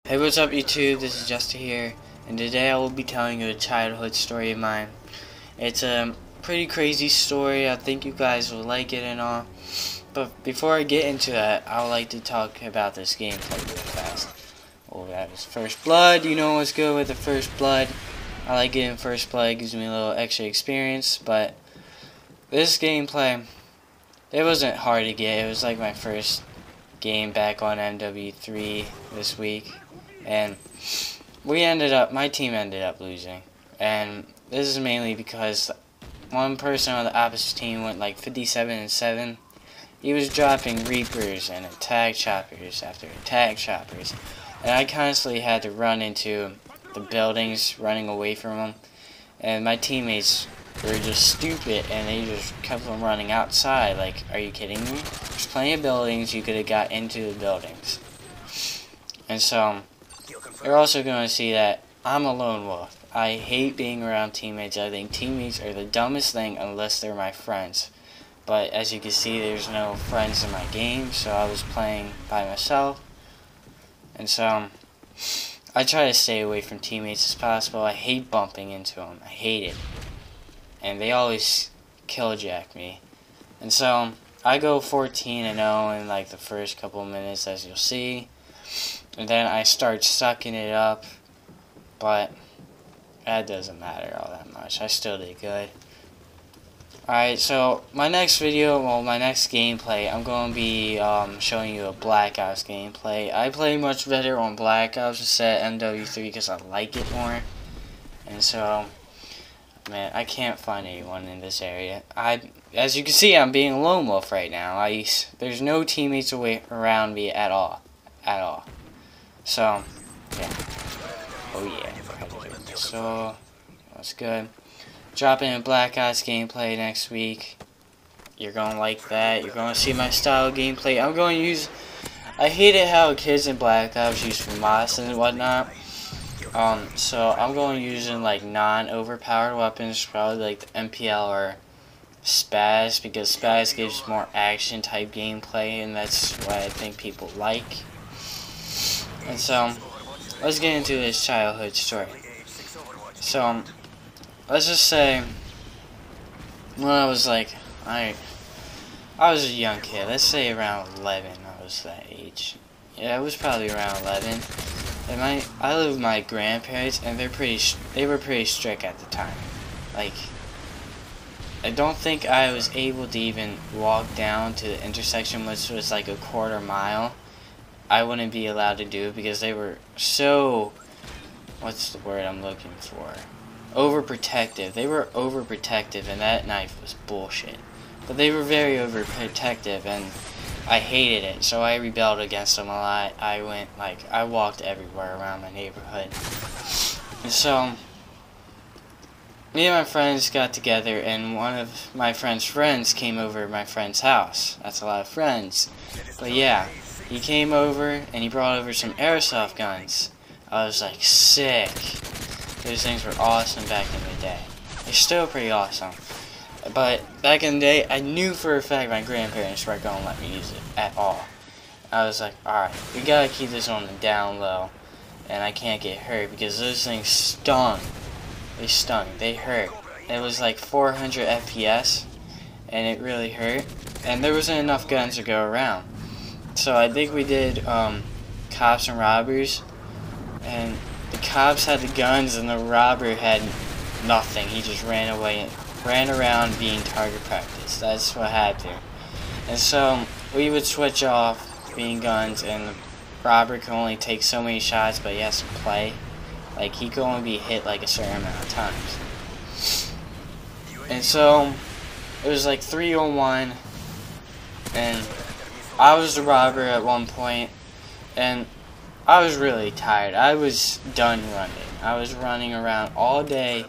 Hey, what's up YouTube? This is Juzstaa here, and today I will be telling you a childhood story of mine. It's a pretty crazy story. I think you guys will like it and all. But before I get into that, I would like to talk about this gameplay real fast. Oh, that was First Blood. You know what's good with the First Blood. I like getting First Blood. It gives me a little extra experience. But this gameplay, it wasn't hard to get. It was like my first game back on MW3 this week. And my team ended up losing. And this is mainly because one person on the opposite team went like 57-7. He was dropping Reapers and attack choppers after attack choppers. And I constantly had to run into the buildings, running away from them. And my teammates were just stupid and they just kept on running outside. Like, are you kidding me? There's plenty of buildings, you could have got into the buildings. And so you're also going to see that I'm a lone wolf. I hate being around teammates. I think teammates are the dumbest thing unless they're my friends. But as you can see, there's no friends in my game, so I was playing by myself. And so I try to stay away from teammates as possible. I hate bumping into them. I hate it. And they always killjack me. And so I go 14-0 in like the first couple of minutes, as you'll see. And then I start sucking it up, but that doesn't matter all that much. I still did good. Alright, so my next video, well, my next gameplay, I'm going to be showing you a Black Ops gameplay. I play much better on Black Ops instead of MW3 because I like it more. And so, man, I can't find anyone in this area. As you can see, I'm being a lone wolf right now. There's no teammates around me at all. So, yeah. Oh yeah. So, that's good. Dropping a Black Ops gameplay next week. You're gonna like that. You're gonna see my style of gameplay. I'm going to use. I hated how kids in Black Ops use FAMAS and whatnot. So I'm going using like non-overpowered weapons, probably like the MPL or Spaz, because Spaz gives more action type gameplay, and that's what I think people like. And so, let's get into this childhood story. So, let's just say, when I was like, I was a young kid. Let's say around 11. I was that age. Yeah, I was probably around 11. And I live with my grandparents, and they were pretty strict at the time. Like, I don't think I was able to even walk down to the intersection, which was like a quarter mile. I wouldn't be allowed to do because they were so, what's the word I'm looking for? Overprotective. They were overprotective, and that knife was bullshit. But they were very overprotective, and I hated it, so I rebelled against them a lot. I walked everywhere around my neighborhood. And so, me and my friends got together, and one of my friend's friends came over to my friend's house. That's a lot of friends. But yeah, he came over, and he brought over some airsoft guns. I was like, sick. Those things were awesome back in the day. They're still pretty awesome. But back in the day, I knew for a fact my grandparents weren't going to let me use it at all. I was like, alright, we gotta keep this on the down low, and I can't get hurt because those things stung. They stung. They hurt. It was like 400 FPS, and it really hurt. And there wasn't enough guns to go around. So I think we did cops and robbers, and the cops had the guns and the robber had nothing. He just ran away and ran around being target practice. That's what happened. And so we would switch off being guns, and the robber could only take so many shots, but he has to play. Like, he could only be hit like a certain amount of times. And so it was like 3-on-1, and I was the robber at one point, and I was really tired. I was done running. I was running around all day,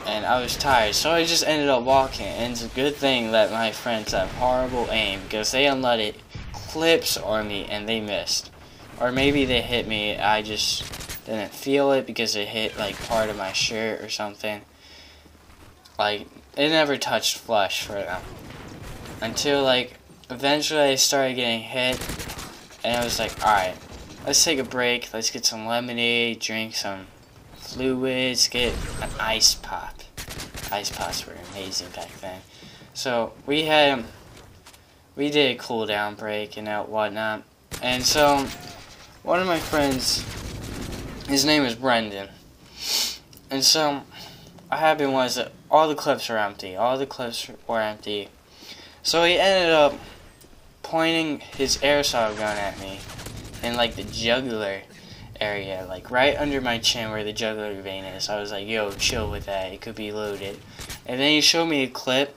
and I was tired, so I just ended up walking. And it's a good thing that my friends have horrible aim, because they unloaded clips on me and they missed. Or maybe they hit me, I just didn't feel it because it hit like part of my shirt or something. Like, it never touched flesh for them. Until like, eventually I started getting hit, and I was like, alright, let's take a break. Let's get some lemonade, drink some fluids, get an ice pop. Ice pops were amazing back then. So we did a cool down break and whatnot. And so one of my friends, his name is Brendan. And so what happened was that all the clips were empty. All the clips were empty. So he ended up pointing his airsoft gun at me in like the jugular area, like right under my chin where the jugular vein is. I was like, yo, chill with that, it could be loaded. And then he showed me a clip.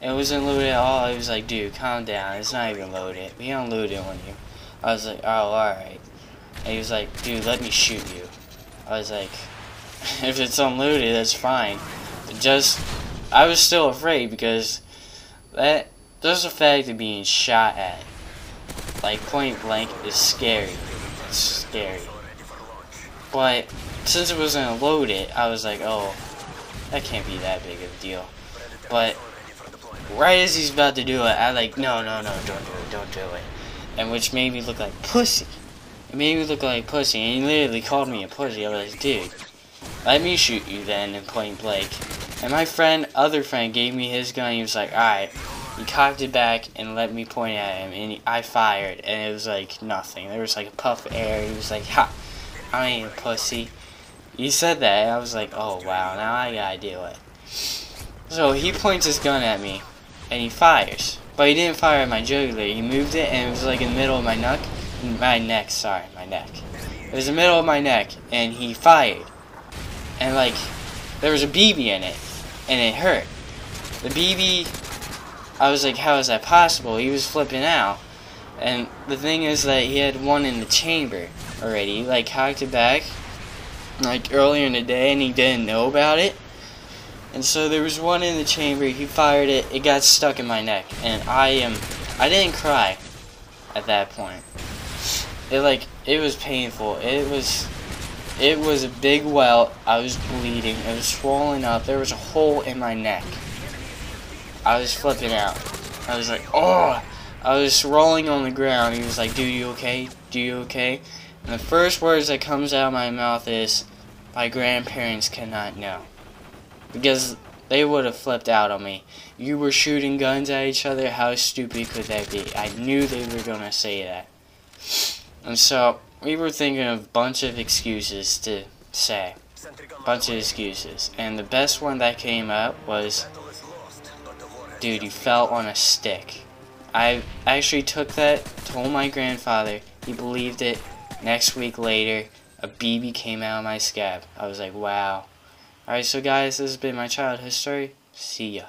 It wasn't loaded at all. He was like, dude, calm down, it's not even loaded. We don't load it on you. I was like, oh, alright. And he was like, dude, let me shoot you. I was like, if it's unloaded, that's fine. But I was still afraid because just the fact of being shot at, like point blank, is scary. It's scary. But since it wasn't loaded, I was like, oh, that can't be that big of a deal. But right as he's about to do it, I like, no, don't do it. And which made me look like pussy. It made me look like pussy, and he literally called me a pussy. I was like, dude, let me shoot you then in point blank. And my other friend gave me his gun. He was like, alright. He cocked it back and let me point at him, and I fired, and it was like nothing. There was like a puff of air. He was like, ha, I ain't a pussy. He said that, and I was like, oh wow, now I gotta do it. So he points his gun at me, and he fires. But he didn't fire at my jugular. He moved it, and it was like in the middle of my neck. My neck. It was in the middle of my neck, and he fired. And like, there was a BB in it, and it hurt. The BB, I was like, how is that possible? He was flipping out. And the thing is that he had one in the chamber already. He like cocked it back, like earlier in the day, and he didn't know about it. And so there was one in the chamber, he fired it, it got stuck in my neck. And I didn't cry at that point. It was painful. It was a big welt. I was bleeding. It was swollen up. There was a hole in my neck. I was flipping out. I was like, oh! I was rolling on the ground. He was like, dude, you okay? Do you okay? And the first words that comes out of my mouth is, my grandparents cannot know. Because they would have flipped out on me. You were shooting guns at each other? How stupid could that be? I knew they were going to say that. And so, we were thinking of a bunch of excuses to say. Bunch of excuses. And the best one that came up was, dude, you fell on a stick. I actually took that, told my grandfather, he believed it. Next week later, a BB came out of my scab. I was like, wow. Alright, so guys, this has been my childhood story. See ya.